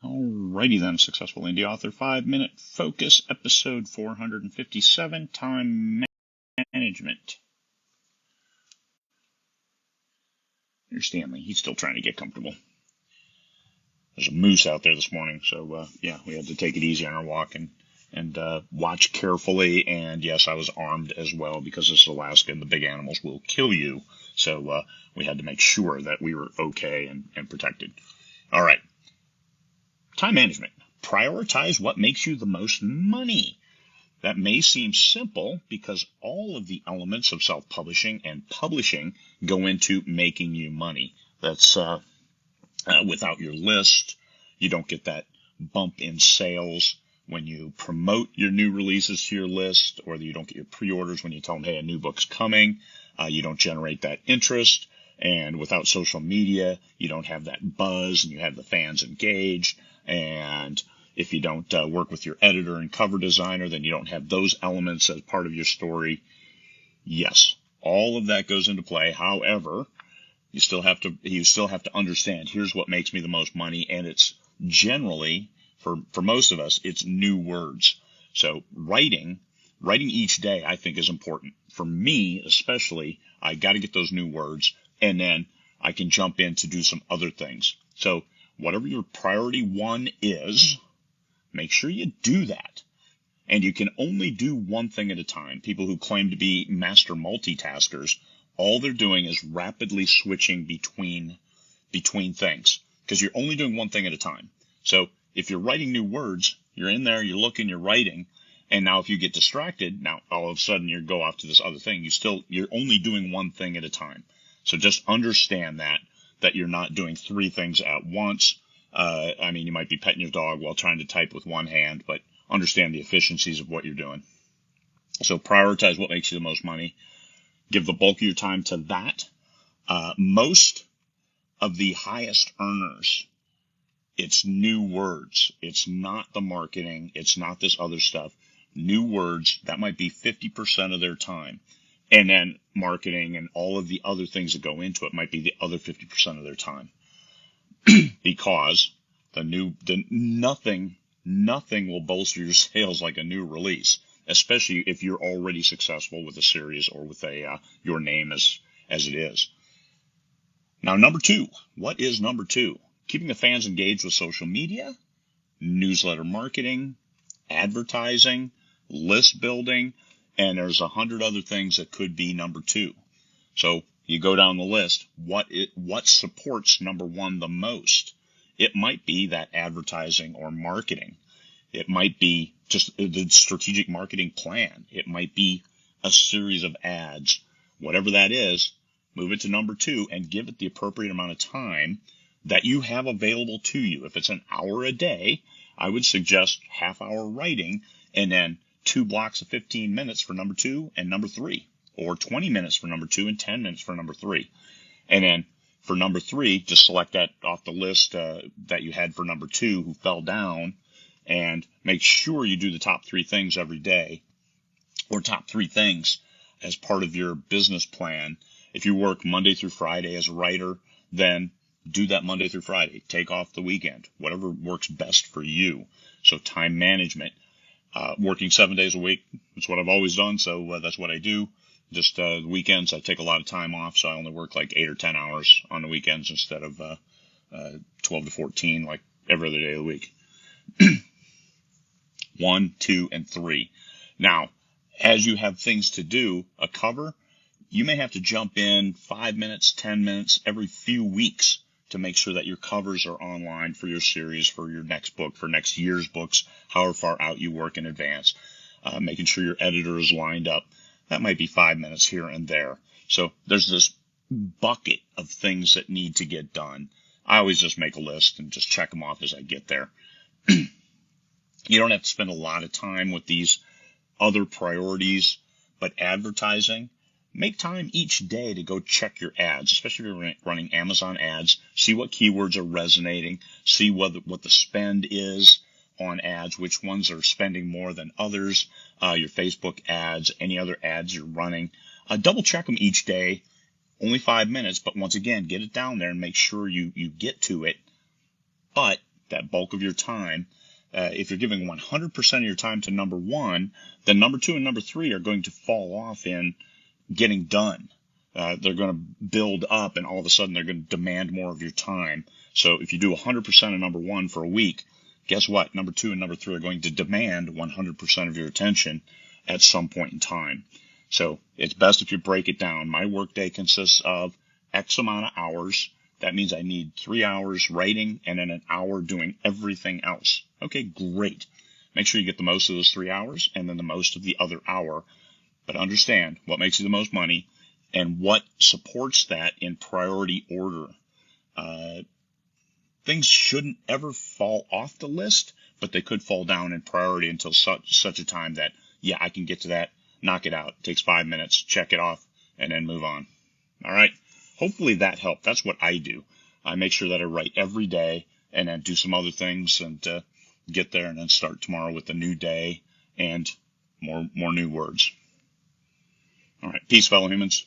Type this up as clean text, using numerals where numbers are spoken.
Alrighty then, Successful Indie Author 5-Minute Focus, episode 457, Time Management. Here's Stanley. He's still trying to get comfortable. There's a moose out there this morning, so we had to take it easy on our walk and watch carefully. And yes, I was armed as well because this is Alaska and the big animals will kill you. So we had to make sure that we were okay and protected. All right. Time management. Prioritize what makes you the most money. That may seem simple because all of the elements of self-publishing and publishing go into making you money. That's without your list, you don't get that bump in sales when you promote your new releases to your list, or you don't get your pre-orders when you tell them, hey, a new book's coming. You don't generate that interest. And without social media, you don't have that buzz and you have the fans engaged. And if you don't work with your editor and cover designer, then you don't have those elements as part of your story. Yes, all of that goes into play. However, you still have to understand, here's what makes me the most money. And it's generally, for most of us, it's new words. So writing each day, I think, is important. For me, especially, I got to get those new words, and then I can jump in to do some other things. So whatever your priority one is, make sure you do that. And you can only do one thing at a time. People who claim to be master multitaskers, all they're doing is rapidly switching between things, because you're only doing one thing at a time. So if you're writing new words, you're in there, you're looking, you're writing, and now if you get distracted, now all of a sudden you go off to this other thing. You're only doing one thing at a time. So just understand that you're not doing three things at once. You might be petting your dog while trying to type with one hand, but understand the efficiencies of what you're doing. So prioritize what makes you the most money. Give the bulk of your time to that. Most of the highest earners, it's new words. It's not the marketing. It's not this other stuff. New words, that might be 50% of their time. And then marketing and all of the other things that go into it might be the other 50% of their time. Because nothing will bolster your sales like a new release, especially if you're already successful with a series or with your name as it is. Now, number two. What is number two? Keeping the fans engaged with social media, newsletter marketing, advertising, list building, and there's 100 other things that could be number two. So you go down the list. What supports number one the most? It might be that advertising or marketing. It might be just the strategic marketing plan. It might be a series of ads. Whatever that is, move it to number two and give it the appropriate amount of time that you have available to you. If it's an hour a day, I would suggest half-hour writing and then 2 blocks of 15 minutes for number two and number three, or 20 minutes for number two and 10 minutes for number three. And then for number three, just select that off the list that you had for number two who fell down, and make sure you do the top 3 things every day, or top 3 things as part of your business plan. If you work Monday through Friday as a writer, then do that Monday through Friday. Take off the weekend, whatever works best for you. So time management. Working 7 days a week, that's what I've always done, so that's what I do. Just the weekends, I take a lot of time off, so I only work like 8 or 10 hours on the weekends instead of 12 to 14 like every other day of the week. 1, 2, and 3. Now, as you have things to do, a cover, you may have to jump in 5 minutes, 10 minutes every few weeks to make sure that your covers are online for your series, for your next book, for next year's books, however far out you work in advance, making sure your editor is lined up. That might be 5 minutes here and there. So there's this bucket of things that need to get done. I always just make a list and just check them off as I get there. You don't have to spend a lot of time with these other priorities, but advertising, make time each day to go check your ads, especially if you're running Amazon ads. See what keywords are resonating. See what the spend is on ads, which ones are spending more than others, your Facebook ads, any other ads you're running. Double check them each day. Only 5 minutes, but once again, get it down there and make sure you get to it. But that bulk of your time, if you're giving 100% of your time to number one, then number two and number three are going to fall off in getting done. They're going to build up, and all of a sudden they're going to demand more of your time. So if you do 100% of number one for a week, guess what? Number two and number three are going to demand 100% of your attention at some point in time. So it's best if you break it down. My workday consists of X amount of hours. That means I need 3 hours writing and then an hour doing everything else. Okay, great. Make sure you get the most of those 3 hours and then the most of the other hour. But understand what makes you the most money and what supports that in priority order. Things shouldn't ever fall off the list, but they could fall down in priority until such a time that, yeah, I can get to that, knock it out. It takes 5 minutes, check it off, and then move on. All right? Hopefully that helped. That's what I do. I make sure that I write every day and then do some other things and get there and then start tomorrow with a new day and more new words. All right. Peace, fellow humans.